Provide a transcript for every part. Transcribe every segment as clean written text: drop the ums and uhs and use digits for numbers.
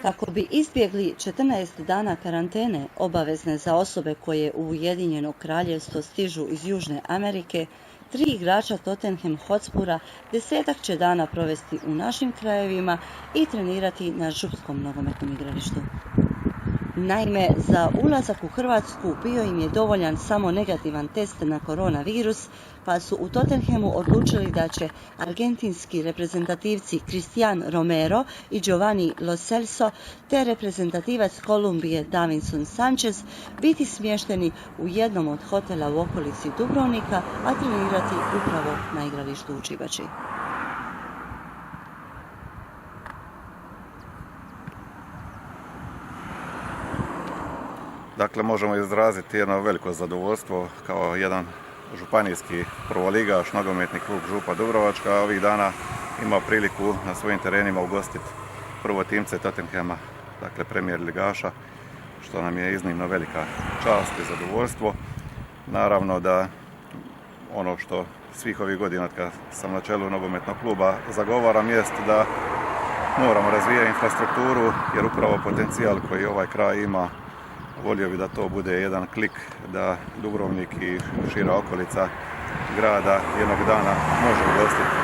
Kako bi izbjegli 14 dana karantene obavezne za osobe koje u Ujedinjeno Kraljevstvo stižu iz Južne Amerike, 3 igrača Tottenham Hotspura 10 će dana provesti u našim krajevima i trenirati na župskom nogometnom igralištu. Naime, za ulazak u Hrvatsku bio im je dovoljan samo negativan test na koronavirus, pa su u Tottenhamu odlučili da će argentinski reprezentativci Cristian Romero i Giovanni Lo Celso te reprezentativac Kolumbije Davinson Sanchez biti smješteni u jednom od hotela u okolici Dubrovnika, a trenirati upravo na igralištu u Čibači. Dakle, možemo izraziti jedno veliko zadovoljstvo kao jedan županijski prvoligaš, nogometni klub Župa Dubrovačka, a ovih dana ima priliku na svojim terenima ugostiti prvotimce Tottenhama, dakle premijer ligaša, što nam je iznimno velika čast i zadovoljstvo. Naravno da ono što svih ovih godina kad sam na čelu nogometnog kluba zagovaram jest da moramo razvijati infrastrukturu, jer upravo potencijal koji ovaj kraj ima, volio bi da to bude jedan klik, da Dubrovnik i šira okolica grada jednog dana može ugostiti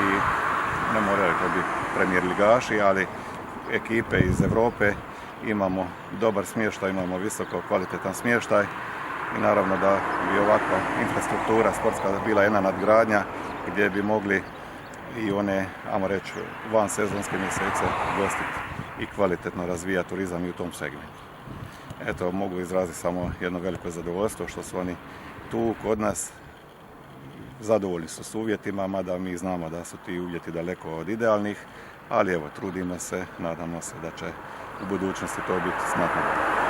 i ne moraju to biti premijer ligaši, ali ekipe iz Europe. Imamo dobar smještaj, imamo visoko kvalitetan smještaj i naravno da bi ovakva infrastruktura sportska bila jedna nadgradnja gdje bi mogli i one, ajmo reći, van sezonske mjesece ugostiti i kvalitetno razvijati turizam i u tom segmentu. Eto, mogu izraziti samo jedno veliko zadovoljstvo što su oni tu kod nas. Zadovoljni su s uvjetima, mada mi znamo da su ti uvjeti daleko od idealnih, ali evo, trudimo se, nadamo se da će u budućnosti to biti znatno bolje.